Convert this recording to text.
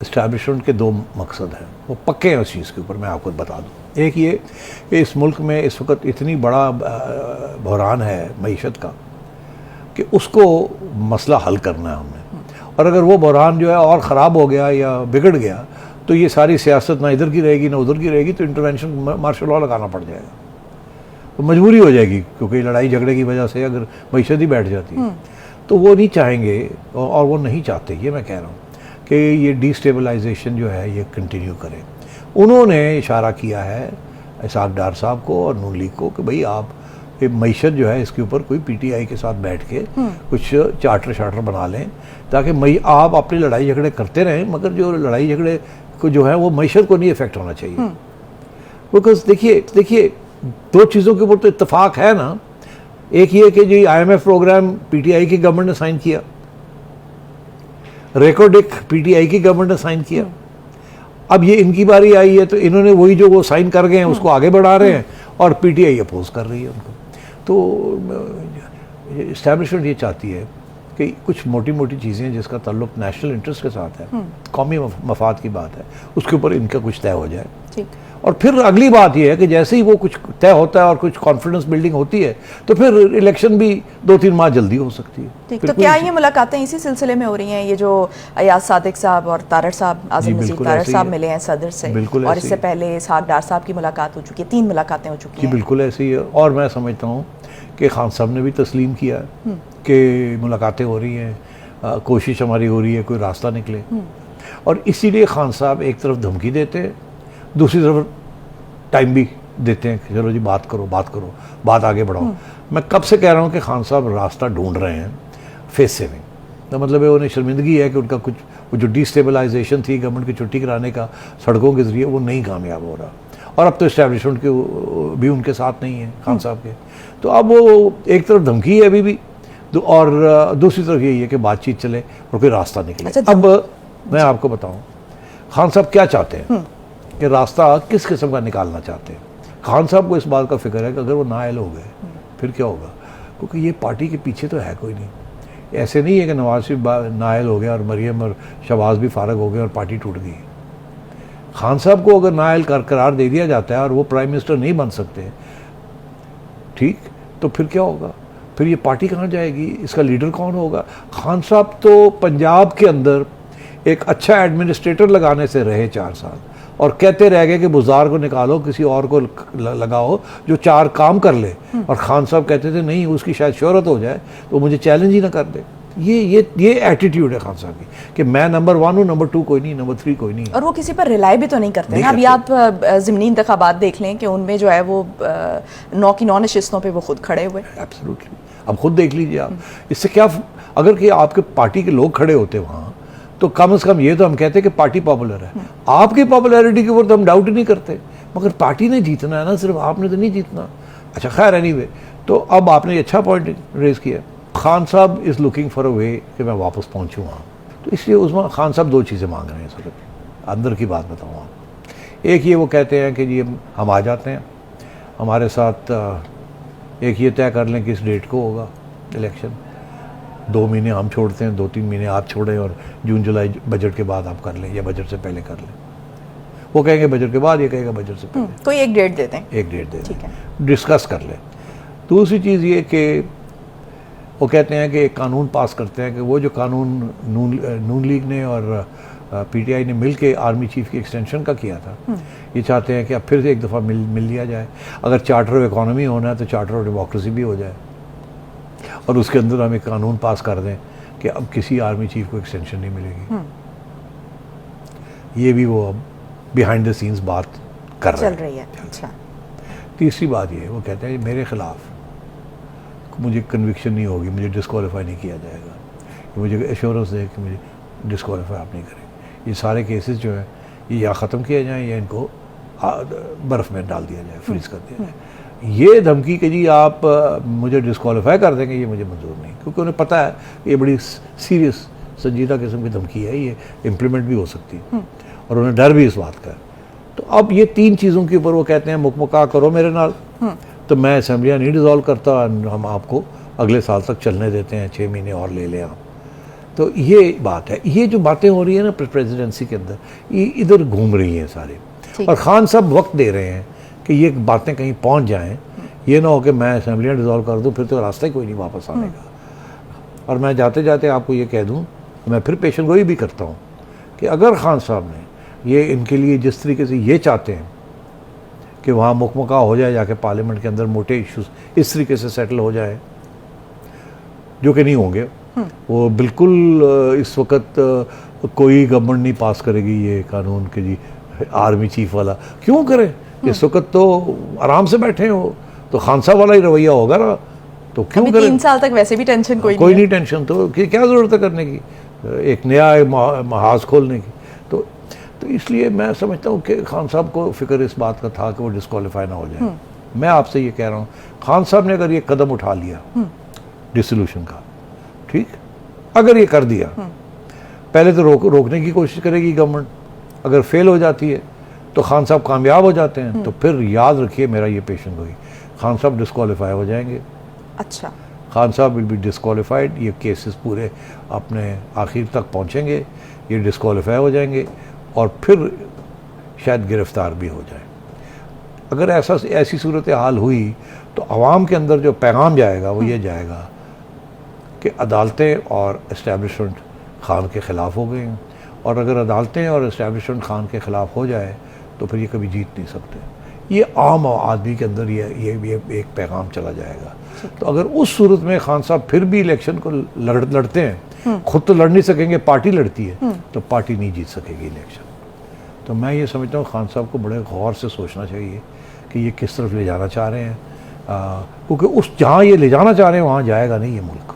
Establishment के दो मकसद हैं, वो पक्के हैं उस चीज़ के ऊपर। मैं आपको बता दूं, एक ये कि इस मुल्क में इस वक्त इतनी बड़ा बहरान है मईशत का कि उसको मसला हल करना है हमने, और अगर वो बहरान जो है और ख़राब हो गया या बिगड़ गया तो ये सारी सियासत ना इधर की रहेगी ना उधर की रहेगी, तो इंटरवेंशन मार्शल लॉ लगाना पड़ जाएगा, तो मजबूरी हो जाएगी, क्योंकि लड़ाई झगड़े की वजह से अगर मईशत ही बैठ जाती है तो वो नहीं चाहेंगे और वो नहीं चाहते। ये मैं कह रहा हूँ कि ये डिस्टेबलाइजेशन जो है ये कंटिन्यू करे। उन्होंने इशारा किया है इसहाक डार साहब को और नून लीग को कि भाई आप ये मईशत जो है इसके ऊपर कोई पीटीआई के साथ बैठ के कुछ चार्टर बना लें, ताकि आप अपनी लड़ाई झगड़े करते रहें, मगर जो लड़ाई झगड़े को जो है वो मईशत को नहीं इफेक्ट होना चाहिए। बिकॉज देखिए दो चीज़ों के ऊपर तो इत्तेफाक है ना, एक ये कि जी IMF प्रोग्राम पीटीआई की गवर्नमेंट ने साइन किया, रेकोडिक पीटीआई की गवर्नमेंट ने साइन किया, अब ये इनकी बारी आई है तो इन्होंने वही जो वो साइन कर गए हैं उसको आगे बढ़ा रहे हैं और पीटीआई अपोज कर रही है उनको। तो इस्टेब्लिशमेंट ये चाहती है कि कुछ मोटी मोटी चीज़ें जिसका ताल्लुक नेशनल इंटरेस्ट के साथ है, कौमी मफाद की बात है, उसके ऊपर इनका कुछ तय हो जाए। ठीक। और फिर अगली बात यह है कि जैसे ही वो कुछ तय होता है और कुछ कॉन्फिडेंस बिल्डिंग होती है तो फिर इलेक्शन भी 2-3 माह जल्दी हो सकती है। ठीक, तो क्या ये मुलाकातें इसी सिलसिले में हो रही हैं? ये जो अयाज सादिक साहब और तारड़ साहब, आज़म नज़ीर तारड़ साहब मिले हैं सदर से, और इससे पहले इसहाक डार साहब की मुलाकात हो चुकी है, 3 मुलाकातें हो चुकी हैं। बिल्कुल ऐसे ही है, और मैं समझता हूँ कि खान साहब ने भी तस्लीम किया कि मुलाकातें हो रही हैं, कोशिश हमारी हो रही है कोई रास्ता निकले, और इसीलिए खान साहब एक तरफ धमकी देते हैं, दूसरी तरफ टाइम भी देते हैं कि चलो जी बात करो बात आगे बढ़ाओ। मैं कब से कह रहा हूँ कि खान साहब रास्ता ढूंढ रहे हैं फेस सेविंग, तो मतलब है उन्हें शर्मिंदगी है कि उनका कुछ वो जो डिस्टेबलाइजेशन थी गवर्नमेंट की छुट्टी कराने का सड़कों के ज़रिए, वो नहीं कामयाब हो रहा, और अब तो इस्टेब्लिशमेंट के भी उनके साथ नहीं है खान साहब के। तो अब वो एक तरफ धमकी है अभी भी, और दूसरी तरफ यही है कि बातचीत चले और कोई रास्ता निकले। अच्छा, अब मैं आपको बताऊँ खान साहब क्या चाहते हैं कि रास्ता किस किस्म का निकालना चाहते हैं। खान साहब को इस बात का फिक्र है कि अगर वो नाअहल हो गए फिर क्या होगा, क्योंकि ये पार्टी के पीछे तो है कोई नहीं। ऐसे नहीं है कि नवाज शरीफ नाअहल हो गया और मरियम और शहबाज भी फारग हो गए और पार्टी टूट गई। खान साहब को अगर नाअहल करार दे दिया जाता है और वो प्राइम मिनिस्टर नहीं बन सकते, ठीक, तो फिर क्या होगा, फिर ये पार्टी कहाँ जाएगी, इसका लीडर कौन होगा। खान साहब तो पंजाब के अंदर एक अच्छा एडमिनिस्ट्रेटर लगाने से रहे 4 साल, और कहते रह गए कि बुज़ार को निकालो, किसी और को लगाओ जो 4 काम कर ले, और खान साहब कहते थे नहीं उसकी शायद शोहरत हो जाए तो मुझे चैलेंज ही ना कर दे। ये एटीट्यूड है खान साहब की कि मैं नंबर 1 हूँ, नंबर 2 कोई नहीं, नंबर 3 कोई नहीं। और वो किसी पर रिलाई भी तो नहीं करते हैं। अभी आप ज़िमनी इंतखाबात देख लें कि उनमें जो है वो 9 की 9 नशिस्तों पे वो खुद खड़े हुए। एब्सोल्युटली, अब खुद देख लीजिए आप, इससे क्या, अगर कि आपके पार्टी के लोग खड़े होते वहाँ तो कम से कम ये तो हम कहते हैं कि पार्टी पॉपुलर है। आपकी पॉपुलैरिटी के ऊपर तो हम डाउट ही नहीं करते, मगर पार्टी ने जीतना है ना, सिर्फ आपने तो नहीं जीतना। अच्छा खैर, एनीवे, तो अब आपने अच्छा पॉइंट रेज किया। खान साहब इज़ लुकिंग फॉर अ वे कि मैं वापस पहुंचूँ वहाँ, तो इसलिए उसमें खान साहब 2 चीज़ें मांग रहे हैं। सर अंदर की बात बताऊँ आप, एक ये वो कहते हैं कि जी हम आ जाते हैं हमारे साथ, एक ये तय कर लें कि इस डेट को होगा इलेक्शन, 2 महीने हम छोड़ते हैं, 2-3 महीने आप छोड़ें, और जून जुलाई बजट के बाद आप कर लें या बजट से पहले कर लें। वो कहेंगे बजट के बाद, ये कहेगा बजट से पहले। कोई एक डेट दे दें, एक डेट दे ठीक है, डिस्कस कर लें। दूसरी चीज़ ये कि वो कहते हैं कि एक कानून पास करते हैं कि वो जो कानून नून लीग ने और पीटीआई ने मिल के आर्मी चीफ की एक्सटेंशन का किया था, ये चाहते हैं कि अब फिर से एक दफ़ा मिल लिया जाए। अगर चार्टर ऑफ इकॉनमी होना है तो चार्टर ऑफ डेमोक्रेसी भी हो जाए, और उसके अंदर हम एक कानून पास कर दें कि अब किसी आर्मी चीफ को एक्सटेंशन नहीं मिलेगी। ये भी वो अब बिहाइंड द सीन्स बात कर रही है। अच्छा, तीसरी बात ये, वो कहते हैं मेरे खिलाफ मुझे कन्विक्शन नहीं होगी, मुझे डिस्क्वालीफाई नहीं किया जाएगा, मुझे एश्योरेंस दे कि मुझे डिस्क्वालीफाई आप नहीं करेंगे। ये सारे केसेस जो हैं ये या ख़त्म किए जाएँ या इनको बर्फ़ में डाल दिया जाए, फ्रीज कर दिया जाए। ये धमकी कि जी आप मुझे डिस्क्वालीफाई कर देंगे, ये मुझे मंजूर नहीं, क्योंकि उन्हें पता है ये बड़ी सीरियस संजीदा किस्म की धमकी है, ये इम्प्लीमेंट भी हो सकती है, और उन्हें डर भी इस बात का। तो अब ये 3 चीज़ों के ऊपर वो कहते हैं मुकमुका करो मेरे नाल, तो मैं असम्बलियाँ नहीं डिज़ोल्व करता, हम आपको अगले साल तक चलने देते हैं, 6 महीने और ले लें आप। तो ये बात है, ये जो बातें हो रही है ना प्रेसिडेंसी के अंदर, ये इधर घूम रही हैं सारे, और खान साहब वक्त दे रहे हैं कि ये बातें कहीं पहुंच जाएं, ये ना हो कि मैं असेंबलियाँ डिज़ोल्व कर दूं फिर तो रास्ता ही कोई नहीं वापस आने का। और मैं जाते जाते आपको ये कह दूं, मैं फिर पेशन गोई भी करता हूं कि अगर खान साहब ने ये इनके लिए जिस तरीके से ये चाहते हैं कि वहाँ मुकमका हो जाए, जाके पार्लियामेंट के अंदर मोटे इश्यूज इस तरीके से सेटल हो जाए, जो कि नहीं होंगे, वो बिल्कुल इस वक्त कोई गवर्नमेंट नहीं पास करेगी ये कानून के जी आर्मी चीफ वाला, क्यों करे? इस वक्त तो आराम से बैठे हो, तो खान साहब वाला ही रवैया होगा ना, तो क्यों करें? 3 साल तक वैसे भी टेंशन कोई नहीं टेंशन, तो क्या ज़रूरत है करने की, एक नया महाज खोलने की? तो इसलिए मैं समझता हूँ कि खान साहब को फिक्र इस बात का था कि वो डिस्क्वालीफाई ना हो जाए। मैं आपसे ये कह रहा हूँ, खान साहब ने अगर ये कदम उठा लिया डिसोल्यूशन का, ठीक, अगर ये कर दिया, पहले तो रोकने की कोशिश करेगी गवर्नमेंट, अगर फेल हो जाती है तो खान साहब कामयाब हो जाते हैं, तो फिर याद रखिए मेरा ये पेशेंट होगी, खान साहब डिस्क्वालीफाई हो जाएंगे। अच्छा, खान साहब विल बी डिस्क्वालीफाइड, ये केसेस पूरे अपने आखिर तक पहुंचेंगे, ये डिस्क्वालीफाई हो जाएंगे और फिर शायद गिरफ्तार भी हो जाए। अगर ऐसी सूरत हाल हुई तो आवाम के अंदर जो पैगाम जाएगा वो ये जाएगा कि अदालतें और इस्टेब्लिशमेंट खान के ख़िलाफ़ हो गई हैं, और अगर अदालतें और इस्टेब्लिशमेंट खान के ख़िलाफ़ हो जाए तो फिर ये कभी जीत नहीं सकते। ये आम आदमी के अंदर ये एक पैगाम चला जाएगा। तो अगर उस सूरत में खान साहब फिर भी इलेक्शन को लड़ते हैं, खुद तो लड़ नहीं सकेंगे, पार्टी लड़ती है, तो पार्टी नहीं जीत सकेगी इलेक्शन। तो मैं ये समझता हूँ खान साहब को बड़े गौर से सोचना चाहिए कि ये किस तरफ ले जाना चाह रहे हैं, क्योंकि जहाँ ये ले जाना चाह रहे हैं वहाँ जाएगा नहीं ये मुल्क।